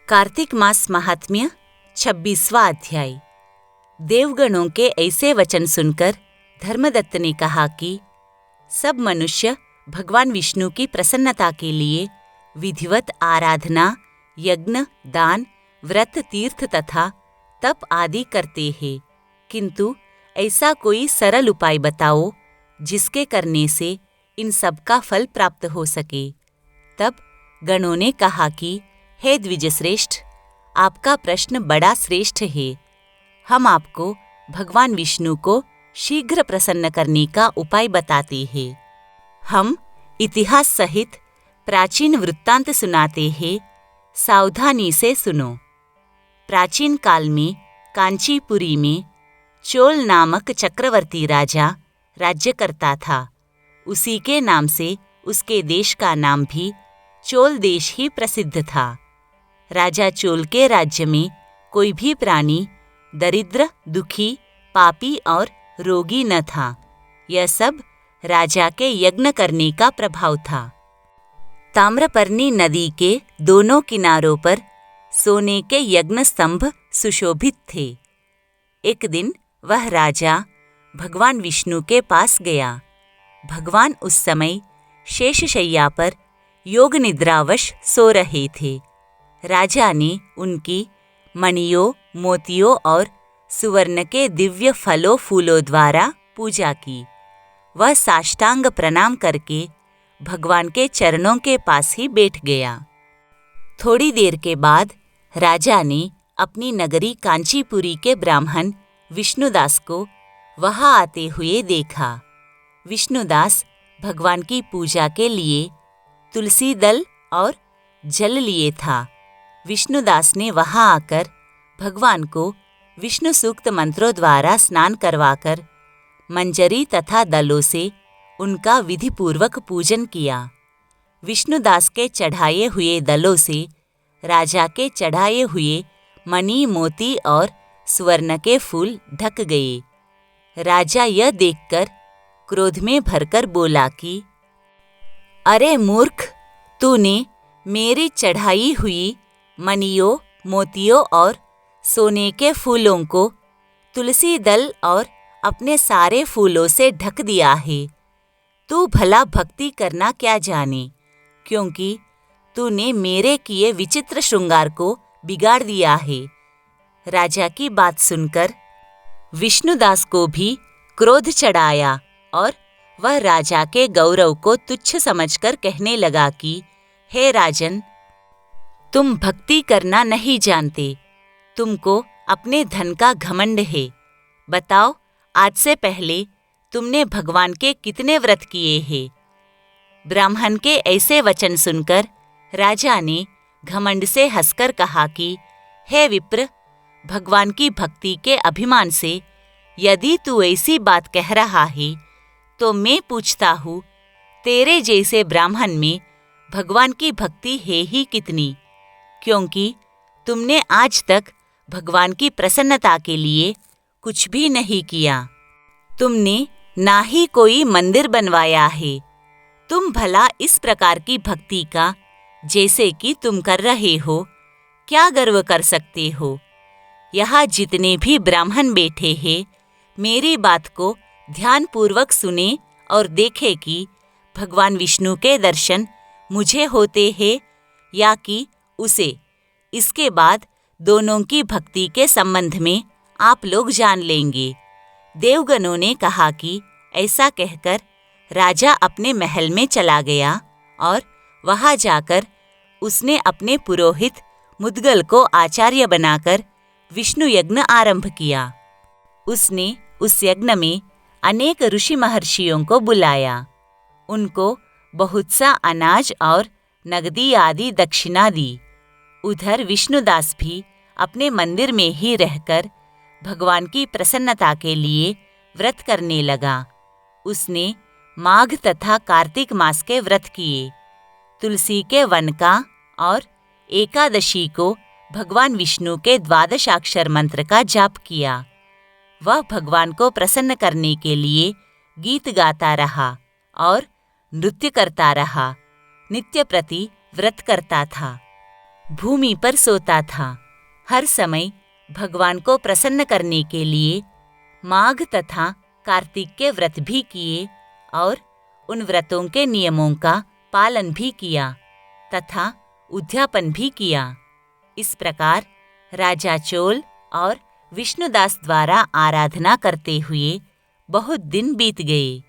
कार्तिक मास महात्म्य 26वां अध्याय। देवगणों के ऐसे वचन सुनकर धर्मदत्त ने कहा कि सब मनुष्य भगवान विष्णु की प्रसन्नता के लिए विधिवत आराधना, यज्ञ, दान, व्रत, तीर्थ तथा तप आदि करते हैं, किंतु ऐसा कोई सरल उपाय बताओ जिसके करने से इन सब का फल प्राप्त हो सके। तब गणों ने कहा कि हे द्विजश्रेष्ठ, आपका प्रश्न बड़ा श्रेष्ठ है। हम आपको भगवान विष्णु को शीघ्र प्रसन्न करने का उपाय बताते हैं। हम इतिहास सहित प्राचीन वृत्तांत सुनाते हैं, सावधानी से सुनो। प्राचीन काल में कांचीपुरी में चोल नामक चक्रवर्ती राजा राज्य करता था। उसी के नाम से उसके देश का नाम भी चोल देश ही प्रसिद्ध था। राजा चोल के राज्य में कोई भी प्राणी दरिद्र, दुखी, पापी और रोगी न था। यह सब राजा के यज्ञ करने का प्रभाव था। ताम्रपर्णी नदी के दोनों किनारों पर सोने के यज्ञ स्तंभ सुशोभित थे। एक दिन वह राजा भगवान विष्णु के पास गया। भगवान उस समय शेषशय्या पर योग निद्रावश सो रहे थे। राजा ने उनकी मणियों, मोतियों और सुवर्ण के दिव्य फलों फूलों द्वारा पूजा की। वह साष्टांग प्रणाम करके भगवान के चरणों के पास ही बैठ गया। थोड़ी देर के बाद राजा ने अपनी नगरी कांचीपुरी के ब्राह्मण विष्णुदास को वहां आते हुए देखा। विष्णुदास भगवान की पूजा के लिए तुलसी दल और जल लिए था। विष्णुदास ने वहां आकर भगवान को विष्णु सूक्त मंत्रों द्वारा स्नान करवाकर मंजरी तथा दलों से उनका विधिपूर्वक पूजन किया। विष्णुदास के चढ़ाए हुए दलों से राजा के चढ़ाए हुए मणि, मोती और स्वर्ण के फूल ढक गए। राजा यह देखकर क्रोध में भरकर बोला कि अरे मूर्ख, तूने मेरी चढ़ाई हुई मणियों, मोतियों और सोने के फूलों को तुलसी दल और अपने सारे फूलों से ढक दिया है। तू भला भक्ति करना क्या जाने, क्योंकि तूने मेरे किए विचित्र श्रृंगार को बिगाड़ दिया है। राजा की बात सुनकर विष्णुदास को भी क्रोध चढ़ाया और वह राजा के गौरव को तुच्छ समझकर कहने लगा कि हे राजन, तुम भक्ति करना नहीं जानते। तुमको अपने धन का घमंड है। बताओ, आज से पहले तुमने भगवान के कितने व्रत किए हैं? ब्राह्मण के ऐसे वचन सुनकर राजा ने घमंड से हंसकर कहा कि हे विप्र, भगवान की भक्ति के अभिमान से यदि तू ऐसी बात कह रहा है, तो मैं पूछता हूँ, तेरे जैसे ब्राह्मण में भगवान की भक्ति है ही कितनी? क्योंकि तुमने आज तक भगवान की प्रसन्नता के लिए कुछ भी नहीं किया। तुमने ना ही कोई मंदिर बनवाया है। तुम भला इस प्रकार की भक्ति का, जैसे कि तुम कर रहे हो, क्या गर्व कर सकते हो? यहाँ जितने भी ब्राह्मण बैठे हैं, मेरी बात को ध्यानपूर्वक सुने और देखे कि भगवान विष्णु के दर्शन मुझे होते हैं या कि उसे। इसके बाद दोनों की भक्ति के संबंध में आप लोग जान लेंगे। देवगणों ने कहा कि ऐसा कहकर राजा अपने महल में चला गया और वहां जाकर उसने अपने पुरोहित मुद्गल को आचार्य बनाकर विष्णु यज्ञ आरंभ किया। उसने उस यज्ञ में अनेक ऋषि महर्षियों को बुलाया। उनको बहुत सा अनाज और नगदी आदि दक्षिणा दी। उधर विष्णुदास भी अपने मंदिर में ही रहकर भगवान की प्रसन्नता के लिए व्रत करने लगा। उसने माघ तथा कार्तिक मास के व्रत किए। तुलसी के वन का और एकादशी को भगवान विष्णु के द्वादशाक्षर मंत्र का जाप किया। वह भगवान को प्रसन्न करने के लिए गीत गाता रहा और नृत्य करता रहा। नित्य प्रति व्रत करता था। भूमि पर सोता था। हर समय भगवान को प्रसन्न करने के लिए माघ तथा कार्तिक के व्रत भी किए और उन व्रतों के नियमों का पालन भी किया तथा उद्यापन भी किया। इस प्रकार राजा चोल और विष्णुदास द्वारा आराधना करते हुए बहुत दिन बीत गए।